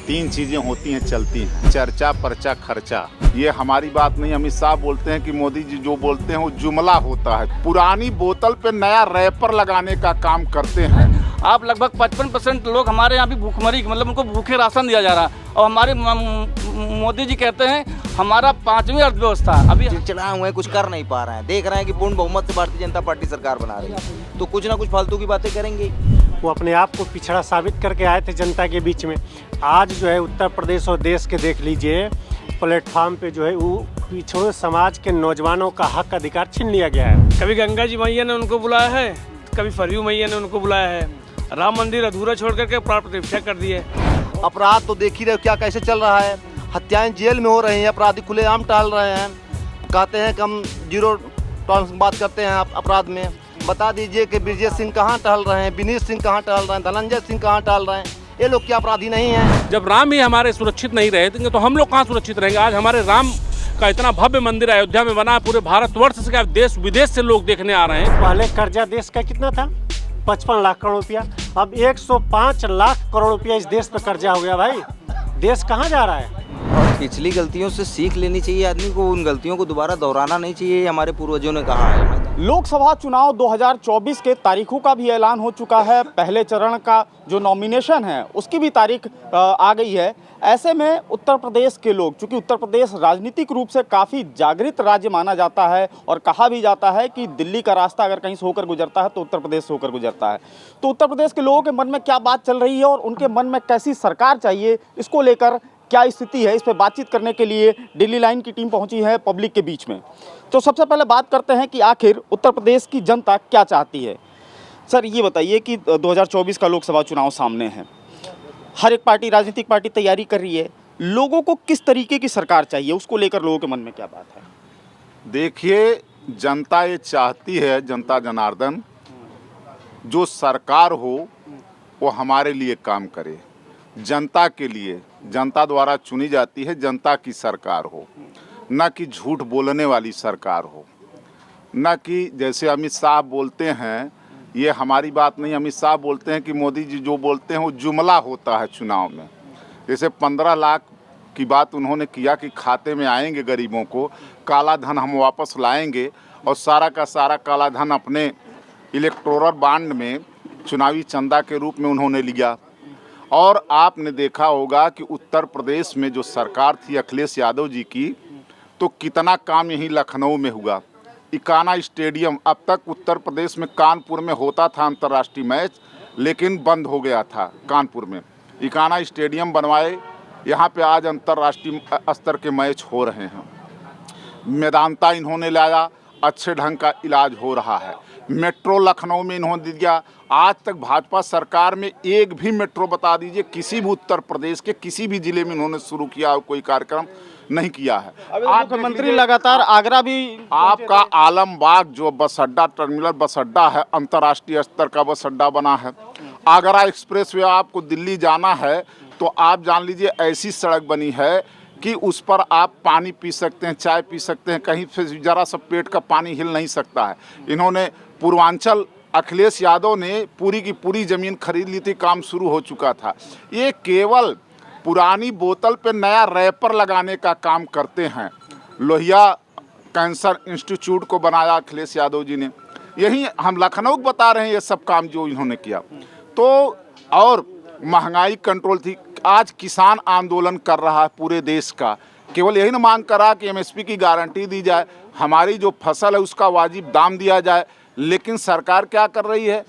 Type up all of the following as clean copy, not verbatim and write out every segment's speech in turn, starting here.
तीन चीजें होती हैं, चलती हैं, चर्चा, पर्चा, खर्चा। ये हमारी बात नहीं, अमित शाह बोलते हैं कि मोदी जी जो बोलते हैं वो जुमला होता है। पुरानी बोतल पे नया रैपर लगाने का काम करते हैं। आप लगभग 55% लोग हमारे यहाँ भी भूखमरी, मतलब उनको भूखे राशन दिया जा रहा है। और हमारे मोदी जी कहते हैं हमारा 5वीं अर्थव्यवस्था अभी चिड़चिड़ाए हुए हैं, कुछ कर नहीं पा रहे हैं। देख रहे हैं कि पूर्ण बहुमत से भारतीय जनता पार्टी सरकार बना रही है, तो कुछ ना कुछ फालतू की बातें करेंगे। वो अपने आप को पिछड़ा साबित करके आए थे जनता के बीच में। आज जो है उत्तर प्रदेश और देश के देख लीजिए प्लेटफार्म पे जो है वो पिछड़े समाज के नौजवानों का हक अधिकार छीन लिया गया है। कभी गंगा जी मैया ने उनको बुलाया है, कभी सरयू मैया ने उनको बुलाया है। राम मंदिर अधूरा छोड़ करके प्राण प्रतिष्ठा कर दिए। अपराध तो देख ही रहे हो क्या कैसे चल रहा है। हत्याएं जेल में हो रही हैं, अपराधी खुलेआम टहल रहे हैं। कहते हैं कि हम जीरो टॉलरेंस बात करते हैं अपराध में। बता दीजिए कि ब्रिजेश सिंह कहाँ टहल रहे हैं, विनीत सिंह कहाँ टहल रहे हैं, धनंजय सिंह कहाँ टहल रहे हैं। ये लोग क्या अपराधी नहीं हैं? जब राम ही हमारे सुरक्षित नहीं रहेंगे तो हम लोग कहाँ सुरक्षित रहेंगे। आज हमारे राम का इतना भव्य मंदिर अयोध्या में बना, पूरे भारतवर्ष से, देश विदेश से लोग देखने आ रहे हैं। पहले कर्जा देश का कितना था? 55 लाख करोड़ रुपया। अब 105 लाख करोड़ रुपया इस देश पे कर्जा हो गया। भाई देश कहाँ जा रहा है? और पिछली गलतियों से सीख लेनी चाहिए आदमी को, उन गलतियों को दोबारा दोहराना नहीं चाहिए, हमारे पूर्वजों ने कहा है। लोकसभा चुनाव 2024 के तारीखों का भी ऐलान हो चुका है। पहले चरण का जो नॉमिनेशन है उसकी भी तारीख आ गई है। ऐसे में उत्तर प्रदेश के लोग, चूंकि उत्तर प्रदेश राजनीतिक रूप से काफ़ी जागृत राज्य माना जाता है और कहा भी जाता है कि दिल्ली का रास्ता अगर कहीं से होकर गुजरता है तो उत्तर प्रदेश से होकर गुजरता है, तो उत्तर प्रदेश के लोगों के मन में क्या बात चल रही है और उनके मन में कैसी सरकार चाहिए, इसको लेकर क्या स्थिति है, इस पर बातचीत करने के लिए दिल्ली लाइन की टीम पहुंची है पब्लिक के बीच में। तो सबसे पहले बात करते हैं कि आखिर उत्तर प्रदेश की जनता क्या चाहती है। सर ये बताइए कि 2024 का लोकसभा चुनाव सामने है, हर एक पार्टी, राजनीतिक पार्टी तैयारी कर रही है, लोगों को किस तरीके की सरकार चाहिए, उसको लेकर लोगों के मन में क्या बात है? देखिए, जनता ये चाहती है, जनता जनार्दन, जो सरकार हो वो हमारे लिए काम करे, जनता के लिए, जनता द्वारा चुनी जाती है, जनता की सरकार हो, न कि झूठ बोलने वाली सरकार हो, न कि जैसे अमित शाह बोलते हैं, ये हमारी बात नहीं, अमित शाह बोलते हैं कि मोदी जी जो बोलते हैं वो जुमला होता है चुनाव में। जैसे 15 लाख की बात उन्होंने किया कि खाते में आएंगे गरीबों को, काला धन हम वापस लाएंगे, और सारा का सारा काला धन अपने इलेक्टोरल बॉन्ड में चुनावी चंदा के रूप में उन्होंने लिया। और आपने देखा होगा कि उत्तर प्रदेश में जो सरकार थी अखिलेश यादव जी की, तो कितना काम यहीं लखनऊ में हुआ। इकाना स्टेडियम, अब तक उत्तर प्रदेश में कानपुर में होता था अंतर्राष्ट्रीय मैच, लेकिन बंद हो गया था कानपुर में। इकाना स्टेडियम बनवाए, यहाँ पे आज अंतर्राष्ट्रीय स्तर के मैच हो रहे हैं। मैदानता इन्होंने लाया, अच्छे ढंग का इलाज हो रहा है। मेट्रो लखनऊ में इन्होंने दिया। आज तक भाजपा सरकार में एक भी मेट्रो बता दीजिए किसी भी उत्तर प्रदेश के किसी भी जिले में इन्होंने शुरू किया हो कोई कार्यक्रम नहीं किया है। मुख्यमंत्री लगातार आगरा भी, आपका आलमबाग जो बस अड्डा, टर्मिनल बस अड्डा है, अंतर्राष्ट्रीय स्तर का बस अड्डा बना है। आगरा एक्सप्रेस वे, आपको दिल्ली जाना है तो आप जान लीजिए ऐसी सड़क बनी है कि उस पर आप पानी पी सकते हैं, चाय पी सकते हैं, कहीं से ज़रा सा पेट का पानी हिल नहीं सकता है। इन्होंने पूर्वांचल, अखिलेश यादव ने पूरी की पूरी ज़मीन खरीद ली थी, काम शुरू हो चुका था। ये केवल पुरानी बोतल पे नया रैपर लगाने का काम करते हैं। लोहिया कैंसर इंस्टीट्यूट को बनाया अखिलेश यादव जी ने, यही हम लखनऊ को बता रहे हैं ये सब काम जो इन्होंने किया। तो और महंगाई कंट्रोल थी। आज किसान आंदोलन कर रहा है पूरे देश का, केवल यही ना मांग कर रहा कि एमएसपी की गारंटी दी जाए, हमारी जो फसल है उसका वाजिब दाम दिया जाए। लेकिन सरकार क्या कर रही है,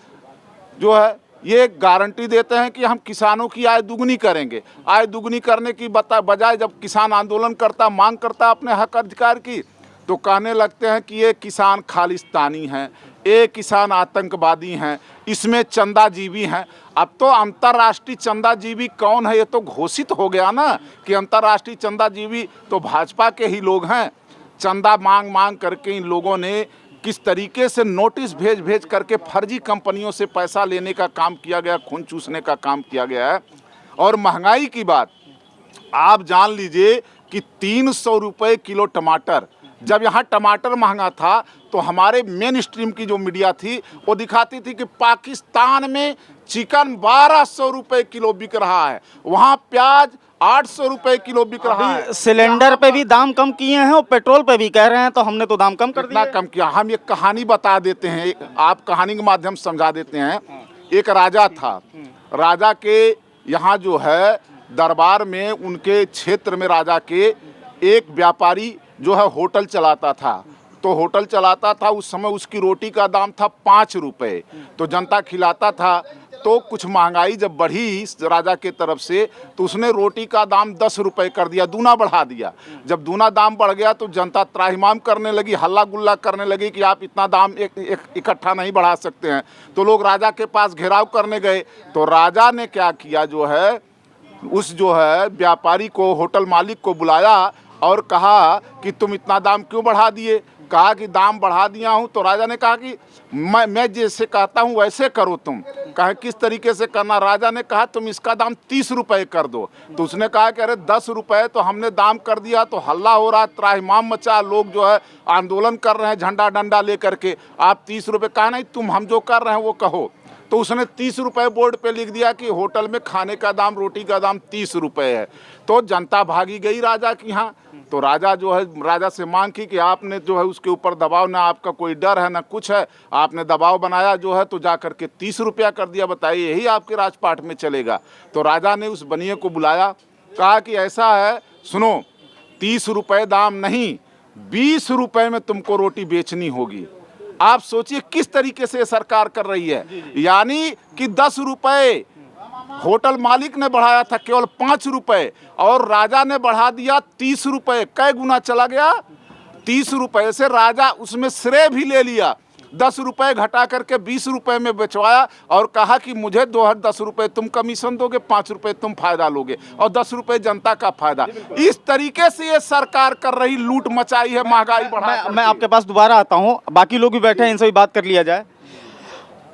जो है ये गारंटी देते हैं कि हम किसानों की आय दुगनी करेंगे। आय दुगनी करने की बजाय जब किसान आंदोलन करता, मांग करता अपने हक अधिकार की, तो कहने लगते हैं कि ये किसान खालिस्तानी हैं, ये किसान आतंकवादी हैं, इसमें चंदाजीवी हैं। अब तो अंतर्राष्ट्रीय चंदाजीवी कौन है ये तो घोषित हो गया ना, कि अंतर्राष्ट्रीय चंदाजीवी तो भाजपा के ही लोग हैं। चंदा मांग मांग करके इन लोगों ने किस तरीके से नोटिस भेज भेज करके फर्जी कंपनियों से पैसा लेने का काम किया गया, खून चूसने का काम किया गया है। और महंगाई की बात आप जान लीजिए कि 300 रुपये किलो टमाटर, जब यहाँ टमाटर महंगा था तो हमारे मेन स्ट्रीम की जो मीडिया थी वो दिखाती थी कि पाकिस्तान में चिकन 1200 रुपये किलो बिक रहा है, वहाँ प्याज 800 रुपये किलो बिक रहा है। सिलेंडर पे भी दाम कम किए हैं और पेट्रोल पे भी कह रहे हैं, तो हमने तो दाम कम कर कितना दिया। कम किया? हम एक कहानी बता देते हैं, आप कहानी के माध्यम से समझा देते हैं। एक राजा था, राजा के यहाँ जो है दरबार में, उनके क्षेत्र में राजा के एक व्यापारी जो है होटल चलाता था। तो होटल चलाता था, उस समय उसकी रोटी का दाम था 5 रुपये, तो जनता खिलाता था। तो कुछ महंगाई जब बढ़ी राजा के तरफ से, तो उसने रोटी का दाम 10 रुपये कर दिया, दूना बढ़ा दिया। जब दूना दाम बढ़ गया तो जनता त्राहिमाम करने लगी, हल्ला गुल्ला करने लगी कि आप इतना दाम इकट्ठा नहीं बढ़ा सकते हैं। तो लोग राजा के पास घेराव करने गए। तो राजा ने क्या किया, जो है उस जो है व्यापारी को, होटल मालिक को बुलाया और कहा कि तुम इतना दाम क्यों बढ़ा दिए? कहा कि दाम बढ़ा दिया हूँ। तो राजा ने कहा कि मैं जैसे कहता हूँ वैसे करो तुम। कहा किस तरीके से करना? राजा ने कहा तुम इसका दाम 30 रुपये कर दो। तो उसने कहा कि अरे 10 रुपये तो हमने दाम कर दिया, तो हल्ला हो रहा, त्राहिमाम मचा, लोग जो है आंदोलन कर रहे हैं झंडा डंडा लेकर के, आप 30 रुपये। कहा नहीं, तुम हम जो कर रहे हैं वो कहो। तो उसने 30 रुपये बोर्ड पे लिख दिया कि होटल में खाने का दाम, रोटी का दाम 30 रुपये है। तो जनता भागी गई राजा की यहाँ। तो राजा जो है, राजा से मांग की कि आपने जो है उसके ऊपर दबाव, ना आपका कोई डर है ना कुछ है, आपने दबाव बनाया जो है, तो जा करके 30 रुपया कर दिया। बताइए यही आपके राजपाट में चलेगा? तो राजा ने उस बनिए को बुलाया, कहा कि ऐसा है, सुनो 30 रुपये दाम नहीं, 20 रुपये में तुमको रोटी बेचनी होगी। आप सोचिए किस तरीके से सरकार कर रही है। यानी कि 10 रुपये होटल मालिक ने बढ़ाया था, केवल 5 रुपये, और राजा ने बढ़ा दिया 30 रुपये। कै गुना चला गया? 30 रुपये से राजा उसमें श्रेय भी ले लिया। 10 रुपये घटा करके 20 रुपये में बेचवाया और कहा कि मुझे 10 रुपये तुम कमीशन दोगे, 5 रुपये तुम फायदा लोगे और 10 रुपये जनता का फायदा। इस तरीके से ये सरकार कर रही, लूट मचाई है, महंगाई बढ़ा। मैं आपके पास दोबारा आता हूँ, बाकी लोग भी बैठे हैं, इनसे भी बात कर लिया जाए।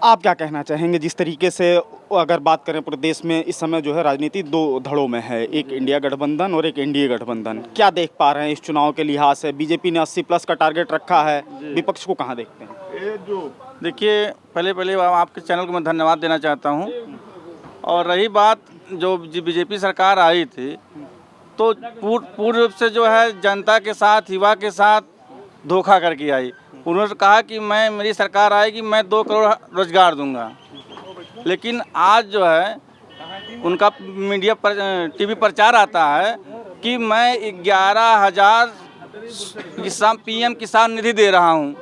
आप क्या कहना चाहेंगे जिस तरीके से, अगर बात करें प्रदेश में इस समय जो है राजनीति दो धड़ों में है, एक इंडिया गठबंधन और एक एनडीए गठबंधन, क्या देख पा रहे हैं इस चुनाव के लिहाज से? बीजेपी ने 80+ का टारगेट रखा है, विपक्ष को कहाँ देखते हैं? देखिए, पहले आपके चैनल को मैं धन्यवाद देना चाहता हूं। और रही बात जो बीजेपी सरकार आई थी, तो पूर्ण रूप से जो है जनता के साथ, युवा के साथ धोखा करके आई। उन्होंने कहा कि मेरी सरकार आएगी, मैं 2 करोड़ रोजगार दूंगा। लेकिन आज जो है उनका मीडिया पर, टीवी प्रचार आता है कि मैं 11,000 पीएम किसान निधि दे रहा हूं।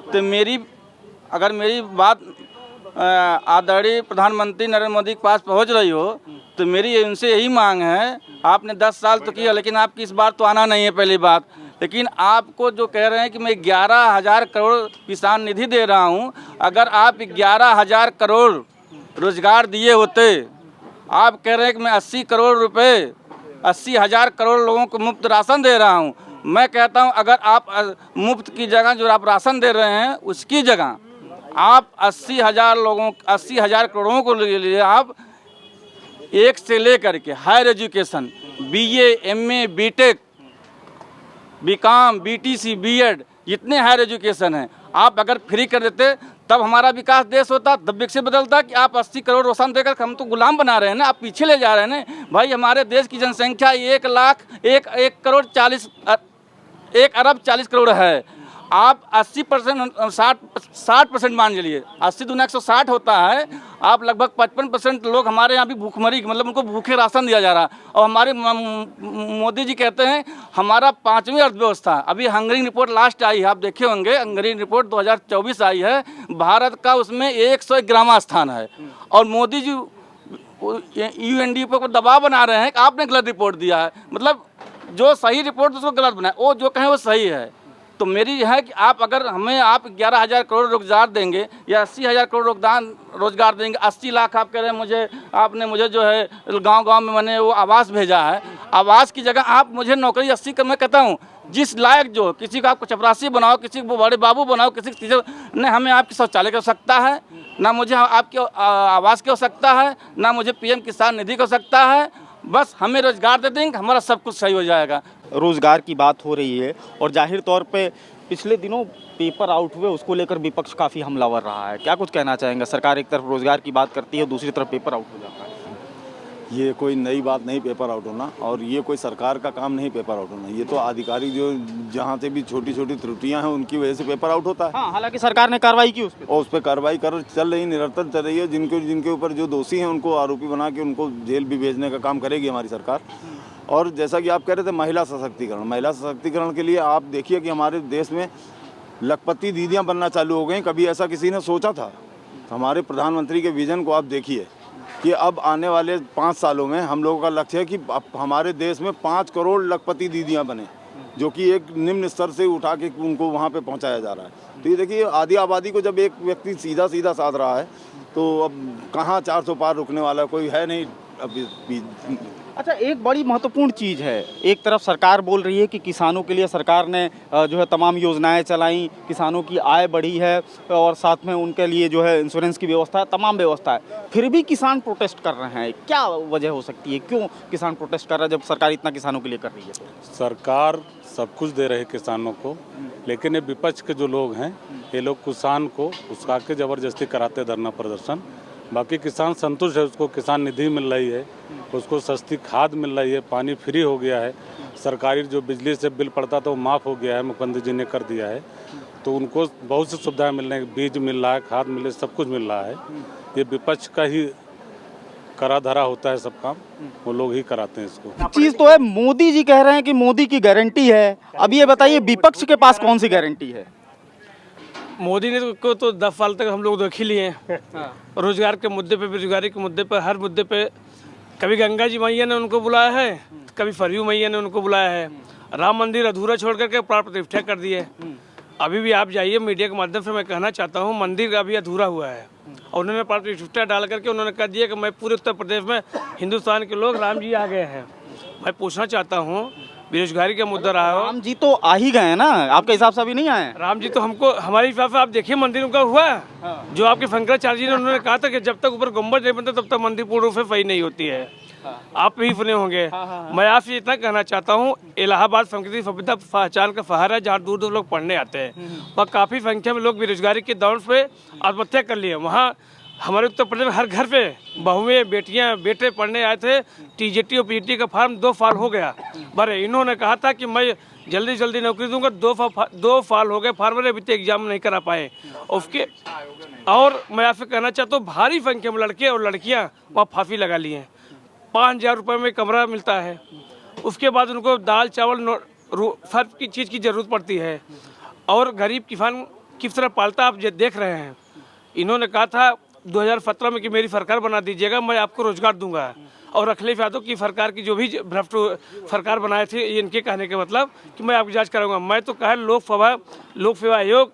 तो अगर मेरी बात आदरणीय प्रधानमंत्री नरेंद्र मोदी के पास पहुंच रही हो, तो मेरी उनसे यही मांग है, आपने 10 साल तो किया, लेकिन आपकी इस बार तो आना नहीं है, पहली बात। लेकिन आपको जो कह रहे हैं कि मैं 11,000 करोड़ किसान निधि दे रहा हूं, अगर आप 11,000 करोड़ रोजगार दिए होते, आप कह रहे हैं कि मैं 80 करोड़ रुपए, 80,000 करोड़ लोगों को मुफ्त राशन दे रहा हूं। मैं कहता हूं, अगर आप मुफ्त की जगह जो आप राशन दे रहे हैं, उसकी जगह आप 80,000 करोड़ों को लिए आप एक से लेकर के higher education, BA, MA, BTech, BCom, BTC, BEd, जितने हायर एजुकेशन हैं, आप अगर फ्री कर देते, तब हमारा विकास देश होता, तब विकसित बदलता। कि आप 80 करोड़ रोशन देकर हम तो गुलाम बना रहे हैं ना, आप पीछे ले जा रहे हैं ना भाई। हमारे देश की जनसंख्या 1 अरब 40 करोड़ है। आप 80% 60% मान लीजिए, 80 दूना 160 होता है। आप लगभग 55% लोग हमारे यहाँ भी भूखमरी, मतलब उनको भूखे राशन दिया जा रहा है। और हमारे मोदी जी कहते हैं हमारा 5वीं अर्थव्यवस्था, अभी हंगरी रिपोर्ट लास्ट आई है, आप देखे होंगे, हंगरी रिपोर्ट 2024 आई है, भारत का उसमें 111वां स्थान है। और मोदी जी UNDP को दबाव बना रहे हैं कि आपने गलत रिपोर्ट दिया है। मतलब जो सही रिपोर्ट उसको गलत बनाए, वो जो कहें वो सही है। तो मेरी है कि आप 11,000 करोड़ रोजगार देंगे या 80,000 करोड़ रोजगार देंगे, 80 लाख आप कह रहे हैं आपने मुझे जो है गांव-गांव में मैंने वो आवास भेजा है। आवास की जगह आप मुझे नौकरी 80 का, मैं कहता हूँ जिस लायक, जो किसी को आपको चपरासी बनाओ, किसी को बड़े बाबू बनाओ, किसी टीचर ने, हमें आपकी शौचालय की आवश्यकता है ना, मुझे आपकी आवास की आवश्यकता है ना, मुझे PM किसान निधि की आवश्यकता है। बस हमें रोजगार दे देंगे, हमारा सब कुछ सही हो जाएगा। रोजगार की बात हो रही है और जाहिर तौर पे पिछले दिनों पेपर आउट हुए, उसको लेकर विपक्ष काफ़ी हमलावर रहा है। क्या कुछ कहना चाहेंगे? सरकार एक तरफ रोजगार की बात करती है, दूसरी तरफ पेपर आउट हो जाता है। ये कोई नई बात नहीं पेपर आउट होना, और ये कोई सरकार का काम नहीं पेपर आउट होना। ये तो आधिकारिक जो जहाँ से भी छोटी छोटी त्रुटियां हैं उनकी वजह से पेपर आउट होता है। हाँ, हालांकि सरकार ने कार्रवाई की उस पर, और उस पर कार्रवाई कर चल रही, निरंतर चल रही है। जिनके ऊपर जो दोषी हैं उनको आरोपी बना के उनको जेल भी भेजने का काम करेगी हमारी सरकार। और जैसा कि आप कह रहे थे महिला सशक्तिकरण के लिए आप देखिए कि हमारे देश में लखपति दीदियाँ बनना चालू हो गई। कभी ऐसा किसी ने सोचा था? हमारे प्रधानमंत्री के विजन को आप देखिए कि अब आने वाले 5 सालों में हम लोगों का लक्ष्य है कि हमारे देश में 5 करोड़ लखपति दीदियां बने, जो कि एक निम्न स्तर से उठा के उनको वहां पे पहुंचाया जा रहा है। तो ये देखिए, आधी आबादी को जब एक व्यक्ति सीधा सीधा साध रहा है तो अब कहाँ 400 पार रुकने वाला कोई है नहीं अभी। अच्छा, एक बड़ी महत्वपूर्ण चीज़ है, एक तरफ सरकार बोल रही है कि किसानों के लिए सरकार ने जो है तमाम योजनाएं चलाई, किसानों की आय बढ़ी है और साथ में उनके लिए जो है इंश्योरेंस की व्यवस्था है, तमाम व्यवस्था है, फिर भी किसान प्रोटेस्ट कर रहे हैं। क्या वजह हो सकती है, क्यों किसान प्रोटेस्ट कर रहा है जब सरकार इतना किसानों के लिए कर रही है? सरकार सब कुछ दे रहे किसानों को, लेकिन ये विपक्ष के जो लोग हैं ये लोग किसान को उसका के ज़बरदस्ती कराते धरना प्रदर्शन। बाकी किसान संतुष्ट है, उसको किसान निधि मिल रही है, उसको सस्ती खाद मिल रही है, पानी फ्री हो गया है, सरकारी जो बिजली से बिल पड़ता था वो माफ़ हो गया है, मुख्यमंत्री जी ने कर दिया है। तो उनको बहुत सी सुविधाएं मिल रही हैं, बीज मिल रहा है, खाद मिल रही है, सब कुछ मिल रहा है। ये विपक्ष का ही करा धरा होता है सब काम, वो लोग ही कराते हैं इसको। चीज़ तो है, मोदी जी कह रहे हैं कि मोदी की गारंटी है। अब ये बताइए विपक्ष के पास कौन सी गारंटी है? मोदी ने को तो 10 साल तक हम लोग देख ही लिए हैं। रोजगार के मुद्दे पे, बेरोजगारी के मुद्दे पे, हर मुद्दे पे कभी गंगा जी मैया ने उनको बुलाया है, कभी सरयू मैया ने उनको बुलाया है। राम मंदिर अधूरा छोड़ करके प्राण प्रतिष्ठा कर दिए। अभी भी आप जाइए, मीडिया के माध्यम से मैं कहना चाहता हूँ, मंदिर अभी अधूरा हुआ है और उन्होंने प्राण प्रतिष्ठा डाल करके उन्होंने कह दिया कि मैं पूरे उत्तर प्रदेश में हिंदुस्तान के लोग राम जी आ गए हैं। मैं पूछना चाहता हूँ, बेरोजगारी का मुद्दा रहा हो, राम जी तो आ ही गए हैं ना, आपके हिसाब से अभी नहीं आए? राम जी तो हमको हमारे हिसाब से आप देखिए मंदिर उनका हुआ है। जो आपके शंकराचार्य जी ने उन्होंने कहा था कि जब तक ऊपर गुम्बद नहीं बनता तब तक मंदिर पूर्ण रूप से सही नहीं होती है। आप भी सुने होंगे। मैं आपसे इतना कहना चाहता हूँ, इलाहाबाद संस्कृति सभ्यता पहचान का सहारा है, जहाँ दूर दूर लोग पढ़ने आते हैं, वहाँ काफ़ी संख्या में लोग बेरोजगारी के दौर पे आत्महत्या कर लिए। वहाँ हमारे उत्तर प्रदेश में हर घर पे बहुएं, बेटियां, बेटे पढ़ने आए थे। टीजीटी और पीजीटी का फॉर्म 2 साल हो गया भरे। इन्होंने कहा था कि मैं जल्दी जल्दी नौकरी दूंगा, 2 साल हो गए फॉर्म भरे, अभी तक एग्जाम नहीं करा पाए उसके। और मैं आपसे कहना चाहता हूँ, भारी संख्या में लड़के और लड़कियाँ वहाँ फांसी लगा लिए हैं। 5,000 रुपये में कमरा मिलता है, उसके बाद उनको दाल चावल हर की चीज़ की ज़रूरत पड़ती है। और गरीब किसान किस तरह पालता आप देख रहे हैं। इन्होंने कहा था 2017 में कि मेरी सरकार बना दीजिएगा, मैं आपको रोजगार दूंगा। और अखिलेश यादव की सरकार की जो भी भ्रष्ट सरकार बनाए थे, ये इनके कहने का मतलब कि मैं आपकी जांच कराऊंगा। मैं तो कहा लोक सेवा आयोग,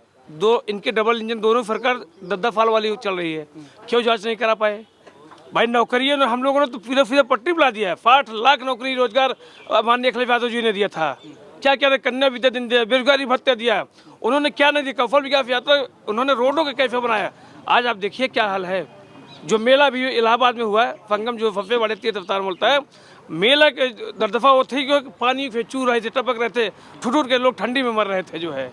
इनके डबल इंजन दोनों सरकार 10 साल वाली चल रही है, क्यों जांच नहीं करा पाए? भाई नौकरियों ने हम लोगों ने तो सीधे पट्टी बुला दिया है। 60 लाख नौकरी रोजगार माननीय अखिलेश यादव जी ने दिया था। क्या क्या कन्या विद्या दिन दिया, बेरोजगारी भत्ता दिया, उन्होंने क्या नहीं दिया? कौशल विकास यात्रा, उन्होंने रोडों के कैसे बनाया। आज आप देखिए क्या हाल है। जो मेला भी इलाहाबाद में हुआ है, संगम जो सबसे बड़े तीर्थ अवतार बोलता है, मेला के दरदफा वो थी कि पानी पे चू रहे थे, टपक रहे थे, ठुठुर के लोग ठंडी में मर रहे थे जो है।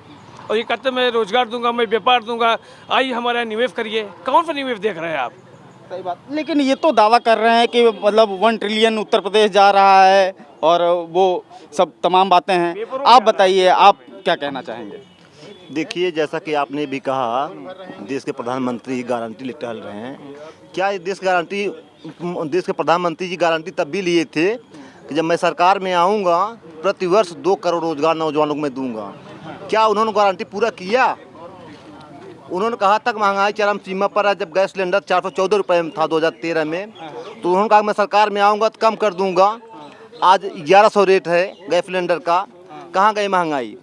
और ये कहते मैं रोजगार दूंगा, मैं व्यापार दूंगा, आइए हमारे यहाँ निवेश करिए। कौन सा निवेश देख रहे हैं आप? सही बात, लेकिन ये तो दावा कर रहे हैं कि मतलब 1 ट्रिलियन उत्तर प्रदेश जा रहा है और वो सब तमाम बातें हैं। आप बताइए, आप क्या कहना चाहेंगे? देखिए, जैसा कि आपने भी कहा, देश के प्रधानमंत्री गारंटी लेकर टहल रहे हैं। क्या देश के प्रधानमंत्री जी गारंटी तब भी लिए थे कि जब मैं सरकार में आऊँगा प्रतिवर्ष 2 करोड़ रोजगार नौजवानों को मैं दूंगा। क्या उन्होंने गारंटी पूरा किया? उन्होंने कहा तक महंगाई चरम सीमा पर है। जब गैस सिलेंडर 414 रुपये में था 2013 में, तो उन्होंने कहा मैं सरकार में आऊँगा तो कम कर दूँगा। आज 1100 रेट है गैस सिलेंडर का। कहाँ गई महंगाई?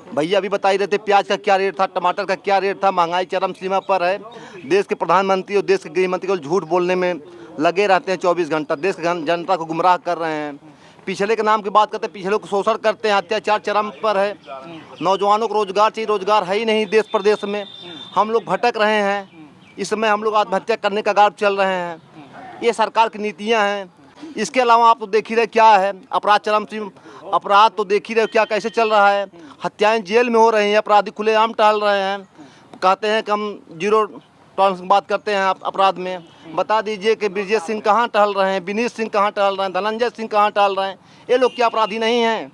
भैया अभी बता ही रहे थे, प्याज का क्या रेट था, टमाटर का क्या रेट था। महंगाई चरम सीमा पर है। देश के प्रधानमंत्री और देश के गृह मंत्री को झूठ बोलने में लगे रहते हैं 24 घंटा। देश की जनता को गुमराह कर रहे हैं। पिछले के नाम की बात करते हैं, पिछले को शोषण करते हैं। अत्याचार चरम पर है। नौजवानों को रोजगार चाहिए, रोजगार है ही नहीं देश प्रदेश में। हम लोग भटक रहे हैं। इस समय हम लोग आत्महत्या करने का गार्ड चल रहे हैं। ये सरकार की नीतियाँ हैं। इसके अलावा आप तो देख ही रहे क्या है, अपराध चरम अपराध तो देख ही रहे क्या कैसे चल रहा है। हत्याएं जेल में हो रही हैं, अपराधी खुलेआम टहल रहे हैं। कहते हैं कि हम जीरो टॉलरेंस की बात करते हैं अपराध में। बता दीजिए कि ब्रिजेश सिंह कहाँ टहल रहे हैं, विनीत सिंह कहाँ टहल रहे हैं, धनंजय सिंह कहाँ टहल रहे हैं। ये लोग क्या अपराधी नहीं हैं?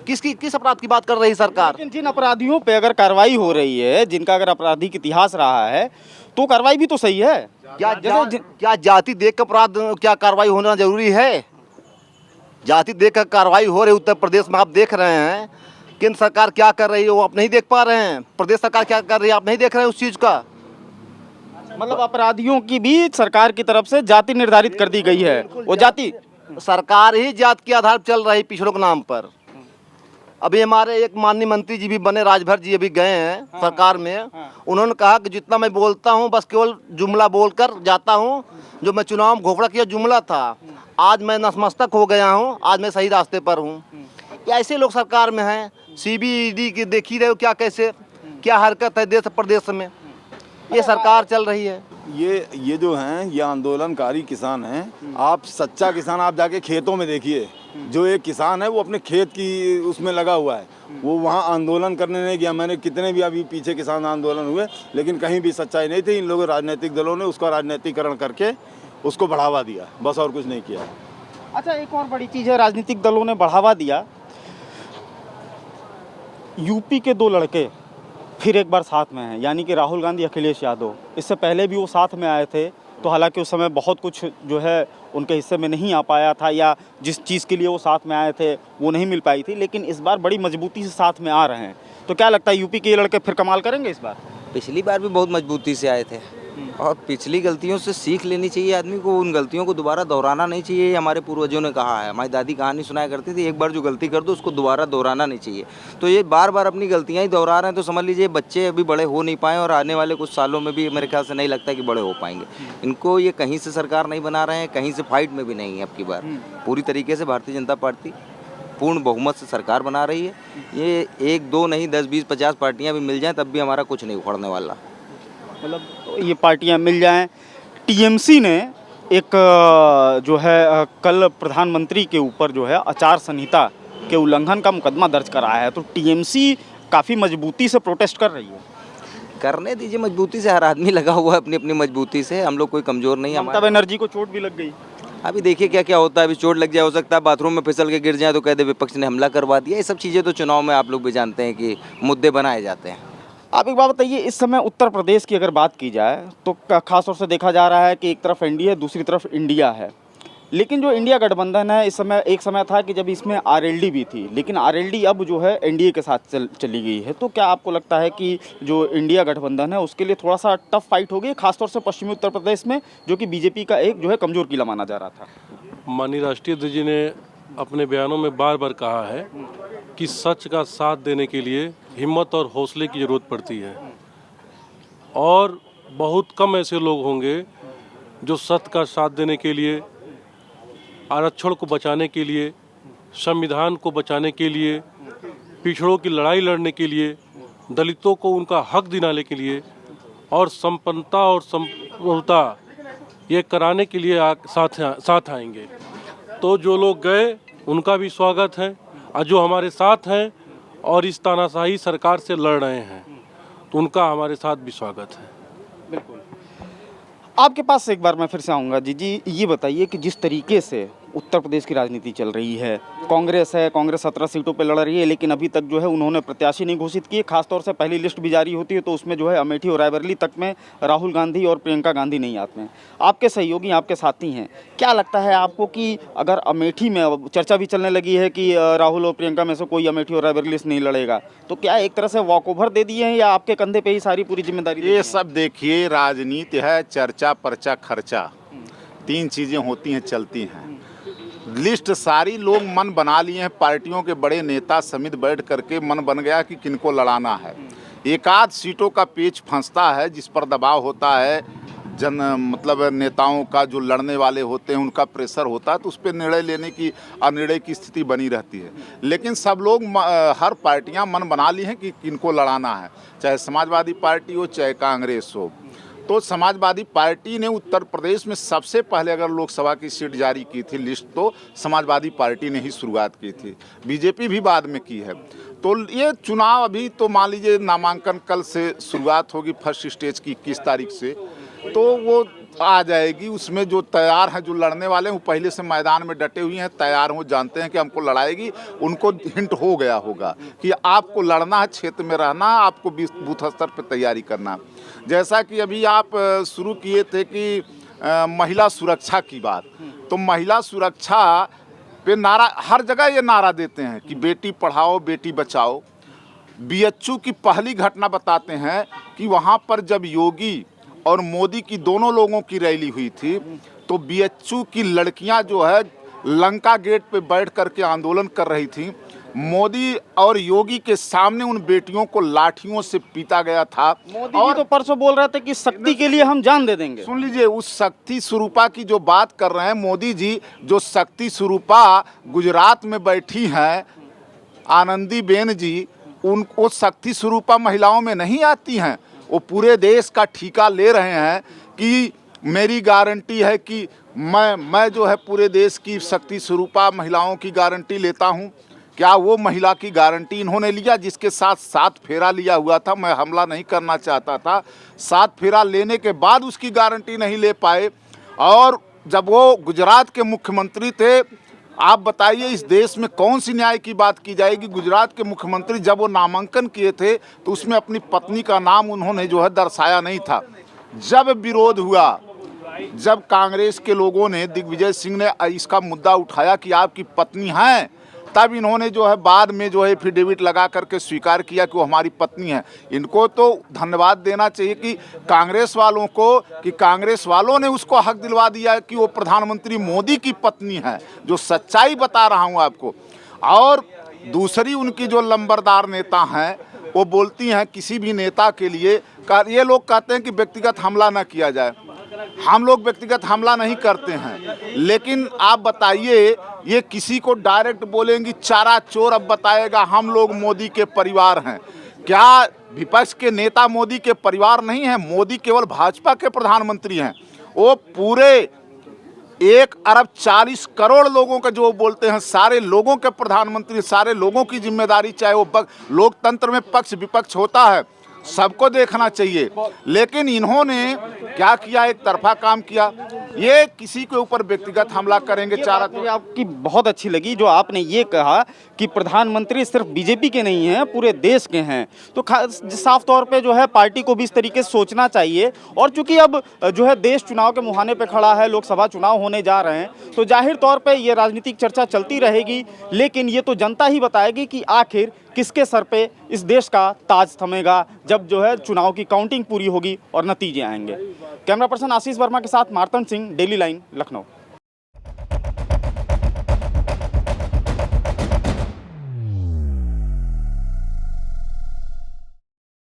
किस अपराध की बात कर रही सरकार? लेकिन जिन अपराधियों पे अगर कार्रवाई हो रही है, जिनका अगर आपराधिक इतिहास रहा है, तो कार्रवाई भी तो सही है। क्या जाति देख कर अपराध क्या कार्रवाई होना जरूरी है? जाति देख कर कार्रवाई हो रही उत्तर प्रदेश में, आप देख रहे हैं। केंद्र सरकार क्या कर रही है वो आप नहीं देख पा रहे हैं, प्रदेश सरकार क्या कर रही है आप नहीं देख रहे हैं उस चीज़ का। मतलब अपराधियों की भी सरकार की तरफ से जाति निर्धारित कर दी गई है। वो जाति सरकार ही जात के आधार पर चल रही, पिछड़ों के नाम पर। अभी हमारे एक माननीय मंत्री जी भी बने, राजभर जी अभी गए हैं सरकार में। उन्होंने कहा कि जितना मैं बोलता हूं बस केवल जुमला बोलकर जाता हूं, जो मैं चुनाव में घोषणा किया जुमला था, आज मैं नतमस्तक हो गया हूं, आज मैं सही रास्ते पर हूं। ऐसे लोग सरकार में हैं। CBID की देख ही रहे हो क्या हरकत है देश प्रदेश में, ये सरकार चल रही है। ये जो हैं ये आंदोलनकारी किसान हैं। आप सच्चा किसान आप जाके खेतों में देखिए, जो एक किसान है वो अपने खेत की उसमें लगा हुआ है, वो वहाँ आंदोलन करने नहीं गया। मैंने कितने भी अभी पीछे किसान आंदोलन हुए, लेकिन कहीं भी सच्चाई नहीं थी। इन लोगों राजनीतिक दलों ने उसका राजनीतिकरण करके उसको बढ़ावा दिया, बस और कुछ नहीं किया। अच्छा, एक और बड़ी चीज़ है, राजनीतिक दलों ने बढ़ावा दिया। यूपी के 2 लड़के फिर एक बार साथ में हैं, यानी कि राहुल गांधी, अखिलेश यादव। इससे पहले भी वो साथ में आए थे, तो हालांकि उस समय बहुत कुछ जो है उनके हिस्से में नहीं आ पाया था, या जिस चीज़ के लिए वो साथ में आए थे वो नहीं मिल पाई थी, लेकिन इस बार बड़ी मजबूती से साथ में आ रहे हैं। तो क्या लगता है यूपी के ये लड़के फिर कमाल करेंगे इस बार? पिछली बार भी बहुत मजबूती से आए थे, और पिछली गलतियों से सीख लेनी चाहिए आदमी को। उन गलतियों को दोबारा दोहराना नहीं चाहिए। हमारे पूर्वजों ने कहा है, हमारी दादी कहानी सुनाया करती थी, एक बार जो गलती कर दो उसको दोबारा दोहराना नहीं चाहिए। तो ये बार बार अपनी गलतियां ही दोहरा रहे हैं, तो समझ लीजिए बच्चे अभी बड़े हो नहीं पाए, और आने वाले कुछ सालों में भी मेरे ख्याल से नहीं लगता कि बड़े हो पाएंगे। इनको ये कहीं से सरकार नहीं बना रहे हैं, कहीं से फाइट में भी नहीं है। अब की बार पूरी तरीके से भारतीय जनता पार्टी पूर्ण बहुमत से सरकार बना रही है। ये 1, 2 नहीं 10, 20, 50 पार्टियाँ भी मिल जाएँ तब भी हमारा कुछ नहीं उखड़ने वाला। मतलब ये पार्टियां मिल जाएं। टीएमसी ने एक जो है कल प्रधानमंत्री के ऊपर जो है आचार संहिता के उल्लंघन का मुकदमा दर्ज कराया है, तो टीएमसी काफ़ी मजबूती से प्रोटेस्ट कर रही है। करने दीजिए मजबूती से, हर आदमी लगा हुआ है अपनी अपनी मजबूती से। हम लोग कोई कमज़ोर नहीं है। ममता बनर्जी को चोट भी लग गई। अभी देखिए क्या क्या होता है। अभी चोट लग जाए, हो सकता है बाथरूम में फिसल के गिर जाए तो कह दे विपक्ष ने हमला करवा दिया। ये सब चीज़ें तो चुनाव में आप लोग भी जानते हैं कि मुद्दे बनाए जाते हैं। आप एक बात बताइए, इस समय उत्तर प्रदेश की अगर बात की जाए तो खास तौर से देखा जा रहा है कि एक तरफ एनडीए है, दूसरी तरफ इंडिया है। लेकिन जो इंडिया गठबंधन है, इस समय एक समय था कि जब इसमें आरएलडी भी थी, लेकिन आरएलडी अब जो है एनडीए के साथ चली गई है। तो क्या आपको लगता है कि जो इंडिया गठबंधन है उसके लिए थोड़ा सा टफ फाइट होगी, खासतौर से पश्चिमी उत्तर प्रदेश में, जो कि बीजेपी का एक जो है कमजोर किला माना जा रहा था? माननीय राष्ट्रीय अध्यक्ष जी ने अपने बयानों में बार बार कहा है कि सच का साथ देने के लिए हिम्मत और हौसले की ज़रूरत पड़ती है, और बहुत कम ऐसे लोग होंगे जो सत्य का साथ देने के लिए, आरक्षण को बचाने के लिए, संविधान को बचाने के लिए, पिछड़ों की लड़ाई लड़ने के लिए, दलितों को उनका हक दिलाने के लिए और संपन्नता और संपूर्णता ये कराने के लिए साथ आएंगे। तो जो लोग गए उनका भी स्वागत है, और जो हमारे साथ हैं और इस तानाशाही सरकार से लड़ रहे हैं तो उनका हमारे साथ भी स्वागत है। बिल्कुल। आपके पास एक बार मैं फिर से आऊँगा। जी, ये बताइए कि जिस तरीके से उत्तर प्रदेश की राजनीति चल रही है, कांग्रेस 17 सीटों पर लड़ रही है, लेकिन अभी तक जो है उन्होंने प्रत्याशी नहीं घोषित किए। खासतौर से पहली लिस्ट भी जारी होती है तो उसमें जो है अमेठी और रायबरेली तक में राहुल गांधी और प्रियंका गांधी नहीं आते हैं। आपके सहयोगी, आपके साथी हैं, क्या लगता है आपको कि अगर अमेठी में चर्चा भी चलने लगी है कि राहुल और प्रियंका में से कोई अमेठी और रायबरेली से नहीं लड़ेगा, तो क्या एक तरह से वॉक ओवर दे दिए हैं या आपके कंधे पर ही सारी पूरी जिम्मेदारी? ये सब देखिए, राजनीति है चर्चा पर्चा खर्चा, 3 चीज़ें होती हैं, चलती हैं। लिस्ट सारी लोग मन बना लिए हैं, पार्टियों के बड़े नेता समित बैठ करके मन बन गया कि किनको लड़ाना है। एक आध सीटों का पेच फंसता है जिस पर दबाव होता है, मतलब नेताओं का जो लड़ने वाले होते हैं उनका प्रेशर होता है, तो उस पर निर्णय लेने की अनिर्णय की स्थिति बनी रहती है। लेकिन सब लोग हर पार्टियां मन बना ली हैं कि किनको लड़ाना है, चाहे समाजवादी पार्टी हो चाहे कांग्रेस हो। तो समाजवादी पार्टी ने उत्तर प्रदेश में सबसे पहले अगर लोकसभा की सीट जारी की थी लिस्ट, तो समाजवादी पार्टी ने ही शुरुआत की थी, बीजेपी भी बाद में की है। तो ये चुनाव अभी तो मान लीजिए नामांकन कल से शुरुआत होगी, फर्स्ट स्टेज की 21 तारीख से, तो वो आ जाएगी। उसमें जो तैयार हैं, जो लड़ने वाले हैं, वो पहले से मैदान में डटे हुए हैं, तैयार हो, जानते हैं कि हमको लड़ाएगी, उनको हिंट हो गया होगा कि आपको लड़ना है, क्षेत्र में रहना, आपको बूथ स्तर पर तैयारी करना। जैसा कि अभी आप शुरू किए थे कि महिला सुरक्षा की बात, तो महिला सुरक्षा पे नारा हर जगह ये नारा देते हैं कि बेटी पढ़ाओ बेटी बचाओ। बीएचयू की पहली घटना बताते हैं कि वहाँ पर जब योगी और मोदी की दोनों लोगों की रैली हुई थी, तो बीएचयू की लड़कियां जो है लंका गेट पे बैठ करके आंदोलन कर रही थी। मोदी और योगी के सामने उन बेटियों को लाठियों से पीटा गया था। मोदी जी तो परसों बोल रहे थे कि शक्ति के लिए हम जान दे देंगे। सुन लीजिए, उस शक्ति स्वरूपा की जो बात कर रहे हैं मोदी जी, जो शक्ति स्वरूपा गुजरात में बैठी हैं, आनंदीबेन जी, उनको शक्ति स्वरूपा महिलाओं में नहीं आती हैं। वो पूरे देश का ठेका ले रहे हैं कि मेरी गारंटी है कि मैं जो है पूरे देश की शक्ति स्वरूपा महिलाओं की गारंटी लेता हूं। क्या वो महिला की गारंटी इन्होंने लिया जिसके साथ 7 फेरा लिया हुआ था? मैं हमला नहीं करना चाहता था, 7 फेरा लेने के बाद उसकी गारंटी नहीं ले पाए। और जब वो गुजरात के मुख्यमंत्री थे, आप बताइए इस देश में कौन सी न्याय की बात की जाएगी? गुजरात के मुख्यमंत्री जब वो नामांकन किए थे तो उसमें अपनी पत्नी का नाम उन्होंने जो है दर्शाया नहीं था। जब विरोध हुआ, जब कांग्रेस के लोगों ने, दिग्विजय सिंह ने इसका मुद्दा उठाया कि आपकी पत्नी हैं, तब इन्होंने जो है बाद में जो है एफिडेविट लगा करके स्वीकार किया कि वो हमारी पत्नी है। इनको तो धन्यवाद देना चाहिए कि कांग्रेस वालों को, कि कांग्रेस वालों ने उसको हक दिलवा दिया कि वो प्रधानमंत्री मोदी की पत्नी है, जो सच्चाई बता रहा हूँ आपको। और दूसरी उनकी जो लंबरदार नेता हैं, वो बोलती हैं किसी भी नेता के लिए, ये लोग कहते हैं कि व्यक्तिगत हमला न किया जाए। हम लोग व्यक्तिगत हमला नहीं करते हैं, लेकिन आप बताइए, ये किसी को डायरेक्ट बोलेंगी चारा चोर, अब बताएगा हम लोग मोदी के परिवार हैं। क्या विपक्ष के नेता मोदी के परिवार नहीं हैं? मोदी केवल भाजपा के प्रधानमंत्री हैं। वो पूरे 1 अरब 40 करोड़ लोगों का जो बोलते हैं, सारे लोगों के प्रधानमंत्री, सारे लोगों की जिम्मेदारी, चाहे वो लोकतंत्र में पक्ष विपक्ष होता है, सबको देखना चाहिए। लेकिन इन्होंने क्या किया? एक तरफा काम किया। ये किसी के ऊपर व्यक्तिगत हमला करेंगे। आपकी बहुत अच्छी लगी जो आपने ये कहा कि प्रधानमंत्री सिर्फ बीजेपी के नहीं हैं, पूरे देश के हैं। तो साफ तौर पे जो है पार्टी को भी इस तरीके से सोचना चाहिए। और चूंकि अब जो है देश चुनाव के मुहाने पे खड़ा है, लोकसभा चुनाव होने जा रहे हैं, तो जाहिर तौर पे ये राजनीतिक चर्चा चलती रहेगी। लेकिन ये तो जनता ही बताएगी कि आखिर किसके सर पे इस देश का ताज थमेगा, जब जो है चुनाव की काउंटिंग पूरी होगी और नतीजे आएंगे। कैमरा पर्सन आशीष वर्मा के साथ मार्तंड सिंह, डेली लाइन, लखनऊ।